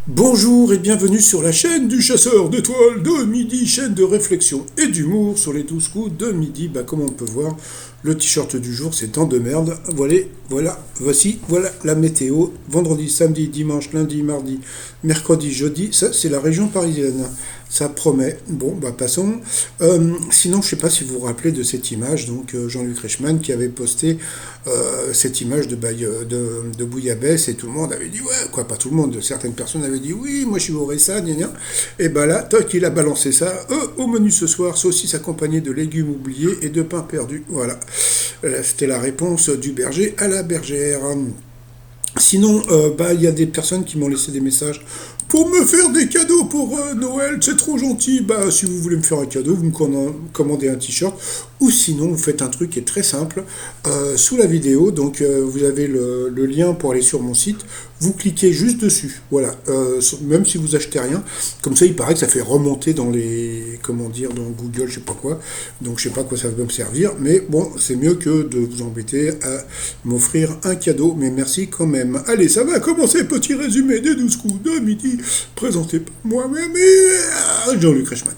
Bonjour et bienvenue sur la chaîne du chasseur d'étoiles de midi, chaîne de réflexion et d'humour sur les 12 coups de midi. Comme on peut voir, le t-shirt du jour c'est temps de merde. Voilà la météo. Vendredi, samedi, dimanche, lundi, mardi, mercredi, jeudi, ça c'est la région parisienne. Ça promet. Passons. Sinon, je sais pas si vous vous rappelez de cette image, donc Jean-Luc Reichmann qui avait posté cette image de Bouillabaisse et tout le monde avait dit ouais, quoi, pas tout le monde, certaines personnes avaient dit oui, moi je suis au ça, gna gna. Et là, toc, il a balancé ça. Au menu ce soir, saucisse accompagnée de légumes oubliés et de pain perdu. Voilà. C'était la réponse du berger à la bergère. Sinon, il y a des personnes qui m'ont laissé des messages pour me faire des cadeaux pour Noël, c'est trop gentil. Si vous voulez me faire un cadeau, vous me commandez un t-shirt. Ou sinon, vous faites un truc qui est très simple. Sous la vidéo, donc vous avez le lien pour aller sur mon site. Vous cliquez juste dessus. Voilà. Même si vous achetez rien. Comme ça, il paraît que ça fait remonter dans dans Google, je sais pas quoi. Donc, je sais pas à quoi ça va me servir. Mais bon, c'est mieux que de vous embêter à m'offrir un cadeau. Mais merci quand même. Allez, ça va commencer. Petit résumé des 12 coups de midi. Présenté par moi-même et Jean-Luc Reichmann.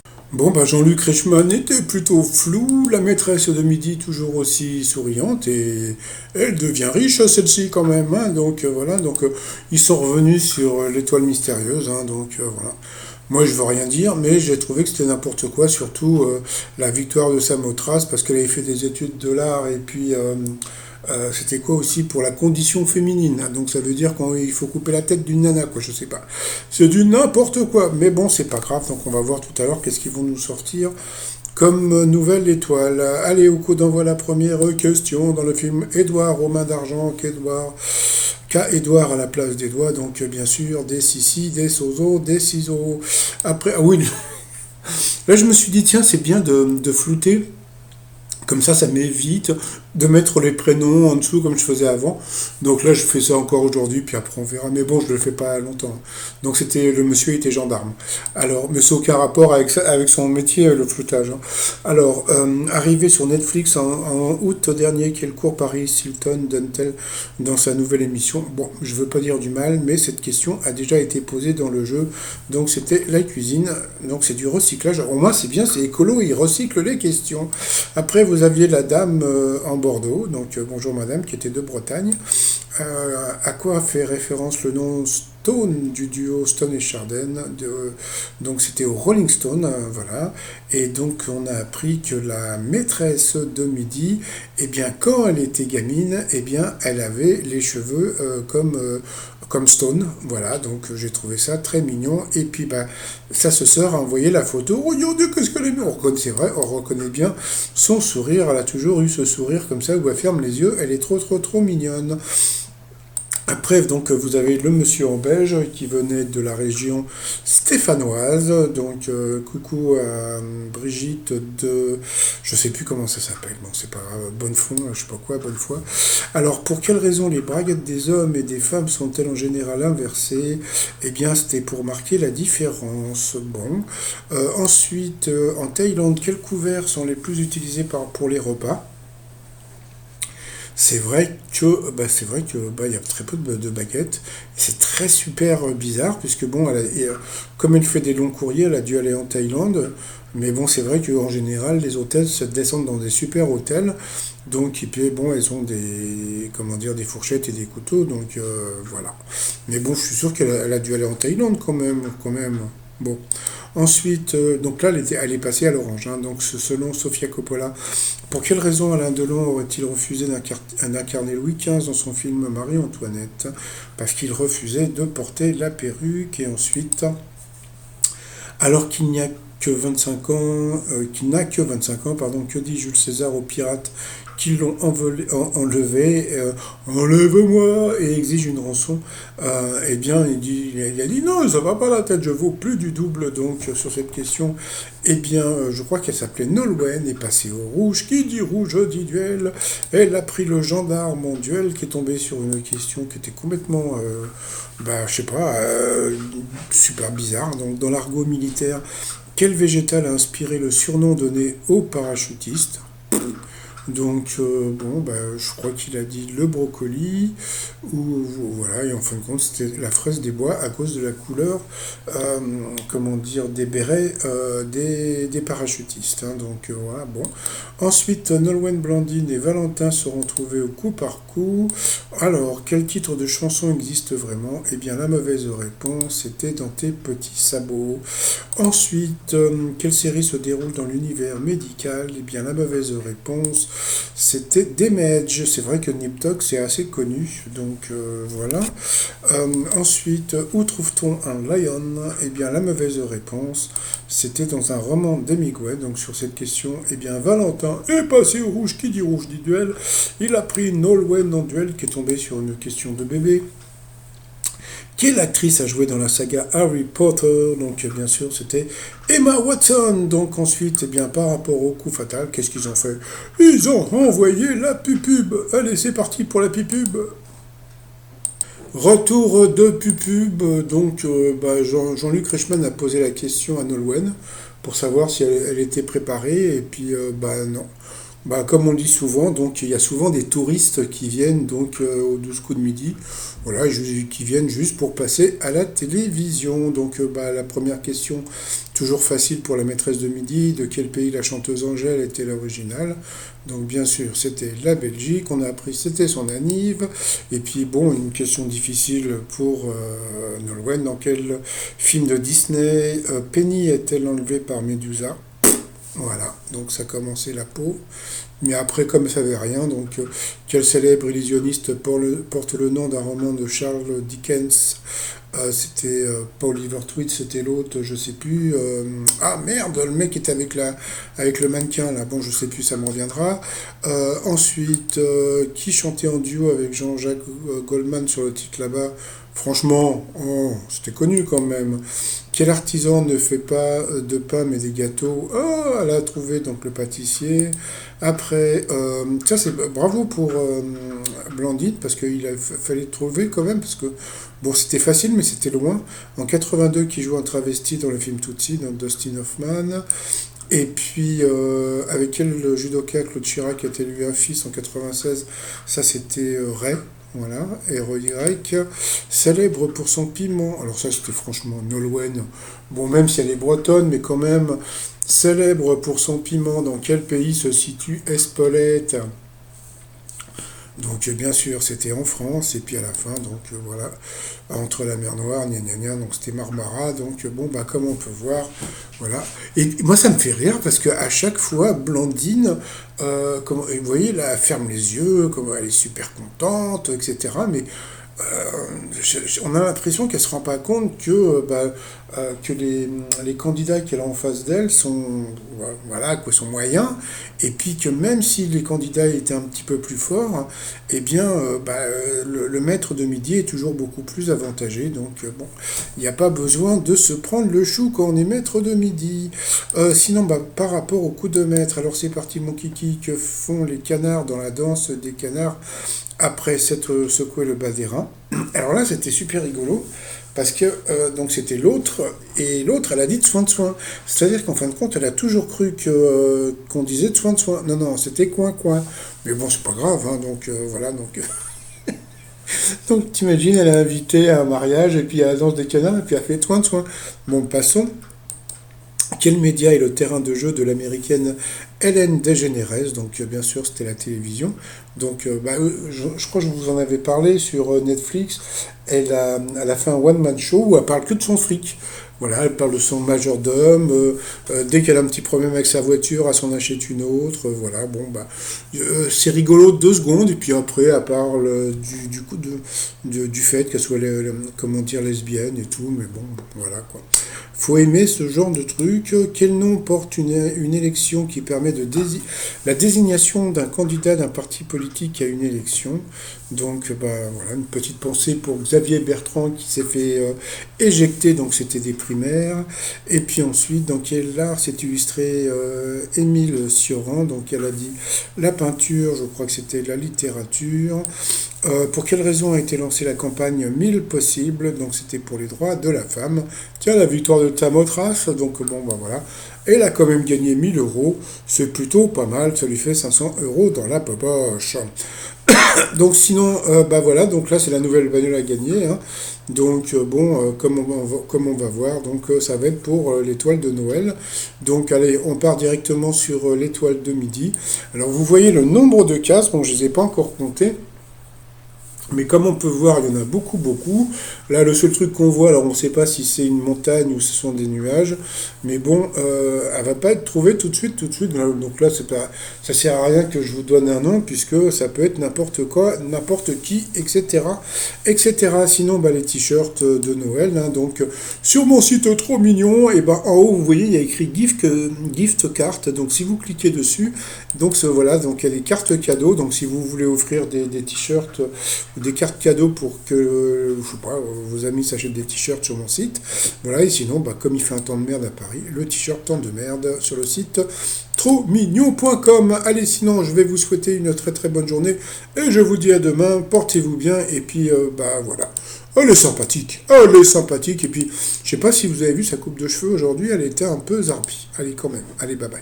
Jean-Luc Reichmann était plutôt flou, la maîtresse de midi toujours aussi souriante, et elle devient riche, celle-ci quand même, hein, ils sont revenus sur l'étoile mystérieuse, hein, voilà. Moi je veux rien dire, mais j'ai trouvé que c'était n'importe quoi, surtout la victoire de Samothrace, parce qu'elle avait fait des études de l'art, et puis c'était quoi aussi pour la condition féminine, hein. Donc ça veut dire qu'il faut couper la tête d'une nana, quoi, je sais pas. C'est du n'importe quoi, mais bon, c'est pas grave, donc on va voir tout à l'heure qu'est-ce qu'ils vont nous sortir comme nouvelle étoile. Allez, au coup d'envoi la première question dans le film Édouard, Romain d'Argent, Édouard à la place des doigts, donc bien sûr, des sissi, des sozo, des ciseaux. Après, ah oui, là je me suis dit, tiens, c'est bien de flouter. Comme ça m'évite de mettre les prénoms en dessous comme je faisais avant. Donc là, je fais ça encore aujourd'hui, puis après on verra. Mais bon, je ne le fais pas longtemps. Donc le monsieur était gendarme. Alors, mais c'est aucun rapport avec son métier, le floutage, hein. Alors, arrivé sur Netflix en août dernier, quel cours Paris Hilton donne-t-elle dans sa nouvelle émission? Bon, je ne veux pas dire du mal, mais cette question a déjà été posée dans le jeu. Donc c'était la cuisine. Donc c'est du recyclage. Au moins, c'est bien, c'est écolo, il recycle les questions. Après, vous aviez la dame en Bordeaux, donc bonjour madame, qui était de Bretagne. À quoi fait référence le nom Stone du duo Stone et Chardin? Donc c'était au Rolling Stone, voilà. Et donc on a appris que la maîtresse de midi, eh bien quand elle était gamine, eh bien elle avait les cheveux comme Stone, voilà, donc j'ai trouvé ça très mignon, et puis sa sœur a envoyé la photo, oh mon Dieu, qu'est-ce qu'elle est mignonne, c'est vrai, on reconnaît bien son sourire, elle a toujours eu ce sourire comme ça, où elle ferme les yeux, elle est trop trop trop mignonne. Après, donc, vous avez le monsieur en beige qui venait de la région stéphanoise. Donc, coucou à Brigitte de... Je sais plus comment ça s'appelle. Bon, c'est pas grave. Bonnefond, je sais pas quoi, bonne foi. Alors, pour quelle raison les braguettes des hommes et des femmes sont-elles en général inversées? Eh bien, c'était pour marquer la différence. Bon. Ensuite, en Thaïlande, quels couverts sont les plus utilisés pour les repas? Il y a très peu de baguettes. C'est très super bizarre puisque bon, comme elle fait des longs courriers, elle a dû aller en Thaïlande. Mais bon, c'est vrai qu'en général, les hôtels se descendent dans des super hôtels. Donc, et puis, bon, elles ont des fourchettes et des couteaux. Donc, voilà. Mais bon, je suis sûr qu'elle a dû aller en Thaïlande quand même. Bon. Ensuite, donc là, elle est passée à l'orange, hein. Donc, selon Sofia Coppola, pour quelle raison Alain Delon aurait-il refusé d'incarner Louis XV dans son film Marie-Antoinette? Parce qu'il refusait de porter la perruque. Et ensuite, alors qu'il n'a que 25 ans, pardon, que dit Jules César aux pirates qui l'ont enlevé, enlève-moi, et exige une rançon. Eh bien, il a dit non, ça va pas la tête, je vaux plus du double. Donc, sur cette question, eh bien, je crois qu'elle s'appelait Nolwenn, est passée au rouge. Qui dit rouge dit duel. Elle a pris le gendarme en duel, qui est tombé sur une question qui était complètement, je sais pas, super bizarre. Donc, dans l'argot militaire, quel végétal a inspiré le surnom donné aux parachutistes? Donc, bon, bah, je crois qu'il a dit le brocoli, ou voilà, et en fin de compte, c'était la fraise des bois à cause de la couleur, euh, comment dire, des bérets des parachutistes, hein. Donc, voilà, bon. Ensuite, Nolwenn Blandine et Valentin seront trouvés au coup par coup. Alors, quel titre de chanson existe vraiment? Eh bien, la mauvaise réponse était dans tes petits sabots. Ensuite, quelle série se déroule dans l'univers médical? Eh bien, la mauvaise réponse, c'était Damage. C'est vrai que Nip Tuck, c'est assez connu, donc voilà. Ensuite, où trouve-t-on un lion? Eh bien, la mauvaise réponse, c'était dans un roman d'Hemingway. Donc, sur cette question, eh bien, Valentin est passé au rouge. Qui dit rouge dit duel. Il a pris Nolwenn en duel, qui est tombé sur une question de bébé. Quelle actrice a joué dans la saga Harry Potter? Donc bien sûr c'était Emma Watson. Donc ensuite, eh bien par rapport au coup fatal, qu'est-ce qu'ils ont fait? Ils ont renvoyé la pupube. Allez, c'est parti pour la pupube. Retour de pupube. Donc bah, Jean-Luc Reichmann a posé la question à Nolwenn pour savoir si elle était préparée. Et puis bah non. Bah, comme on dit souvent, donc il y a souvent des touristes qui viennent donc au 12 coups de midi, voilà, qui viennent juste pour passer à la télévision. Donc bah, la première question, toujours facile pour la maîtresse de midi, de quel pays la chanteuse Angèle était l'originale? Donc bien sûr, c'était la Belgique, on a appris c'était son anniv, et puis bon, une question difficile pour Nolwenn, dans quel film de Disney Penny est-elle enlevée par Médusa? Voilà, donc ça commençait la peau. Mais après, comme ça savait rien, donc quel célèbre illusionniste porte le nom d'un roman de Charles Dickens? C'était pas Oliver Twist, c'était l'autre, je sais plus. Ah merde, le mec était avec le mannequin là. Bon, je sais plus, ça me reviendra. Ensuite, qui chantait en duo avec Jean-Jacques Goldman sur le titre là-bas? Franchement, oh, c'était connu quand même. Quel artisan ne fait pas de pain mais des gâteaux? Oh, elle a trouvé donc le pâtissier. Après, ça c'est bravo pour Blandine parce qu'il a fallu trouver quand même parce que bon c'était facile mais c'était loin. En 82 qui joue un travesti dans le film Tootsie dans Dustin Hoffman. Et puis avec quel judoka Claude Chirac a élu un fils en 96? Ça c'était Ray. Voilà, R-E-Y, célèbre pour son piment. Alors ça, c'était franchement Nolwenn. Bon, même si elle est bretonne, mais quand même, célèbre pour son piment. Dans quel pays se situe Espelette? Donc bien sûr, c'était en France, et puis à la fin, donc voilà, entre la mer Noire, gna gna gna, donc c'était Marmara, donc bon, bah comme on peut voir, voilà. Et moi ça me fait rire, parce qu'à chaque fois, Blandine, comment, vous voyez, là, elle ferme les yeux, comme elle est super contente, etc. Mais on a l'impression qu'elle ne se rend pas compte que les candidats qu'elle a en face d'elle sont, voilà, quoi, sont moyens, et puis que même si les candidats étaient un petit peu plus forts, eh bien, le maître de midi est toujours beaucoup plus avantagé. Donc, bon, il n'y a pas besoin de se prendre le chou quand on est maître de midi. Sinon, bah, par rapport au coup de maître, alors c'est parti, mon kiki, que font les canards dans la danse des canards après s'être secoué le bas des reins? Alors là, c'était super rigolo, parce que donc c'était l'autre, et l'autre, elle a dit de soin de soin. C'est-à-dire qu'en fin de compte, elle a toujours cru qu'on disait de soin de soin. Non, non, c'était coin coin. Mais bon, c'est pas grave, hein, donc voilà, donc t'imagines, elle a invité à un mariage, et puis à la danse des canards, et puis elle a fait soin de soin. Bon, passons. Quel média est le terrain de jeu de l'américaine Ellen DeGeneres? Donc bien sûr c'était la télévision. Donc je crois que je vous en avais parlé sur Netflix. Elle a fait un one-man show où elle parle que de son fric. Voilà, elle parle de son majordome. Dès qu'elle a un petit problème avec sa voiture, elle s'en achète une autre. Voilà, bon bah c'est rigolo 2 secondes et puis après elle parle du coup du fait qu'elle soit comment dire lesbienne et tout. Mais bon voilà quoi. Faut aimer ce genre de truc. Quel nom porte une élection qui permet la désignation d'un candidat d'un parti politique à une élection? Donc, bah, voilà, une petite pensée pour Xavier Bertrand qui s'est fait éjecter, donc c'était des primaires. Et puis ensuite, dans quel art s'est illustré Émile Cioran? Donc, elle a dit la peinture, je crois que c'était la littérature. Pour quelle raison a été lancée la campagne 1000 possibles? Donc c'était pour les droits de la femme. Tiens, la victoire de Tamotras, donc bon, bah voilà. Elle a quand même gagné 1000 euros, c'est plutôt pas mal, ça lui fait 500 euros dans la poche. Donc sinon, bah voilà, donc là c'est la nouvelle bagnole à gagner, hein. Donc bon, comme on va voir, donc ça va être pour l'étoile de Noël. Donc allez, on part directement sur l'étoile de midi. Alors vous voyez le nombre de cases, bon je ne les ai pas encore comptés. Mais comme on peut voir, il y en a beaucoup, beaucoup. Là, le seul truc qu'on voit, alors on ne sait pas si c'est une montagne ou ce sont des nuages, mais bon, elle va pas être trouvée tout de suite, tout de suite. Donc là, c'est pas, ça sert à rien que je vous donne un nom, puisque ça peut être n'importe quoi, n'importe qui, etc., etc. Sinon, bah, les t-shirts de Noël, hein, donc sur mon site trop mignon, et ben en haut, vous voyez, il y a écrit gift card. Donc si vous cliquez dessus, donc voilà, donc il y a des cartes cadeaux. Donc si vous voulez offrir des t-shirts des cartes cadeaux pour que, je sais pas, vos amis s'achètent des t-shirts sur mon site. Voilà, et sinon, bah, comme il fait un temps de merde à Paris, le t-shirt temps de merde sur le site trotsmignon.com. Allez, sinon, je vais vous souhaiter une très très bonne journée et je vous dis à demain, portez-vous bien et puis, bah voilà. Elle est sympathique, elle est sympathique. Et puis, je sais pas si vous avez vu sa coupe de cheveux aujourd'hui, elle était un peu zarbi. Allez, quand même, allez, bye bye.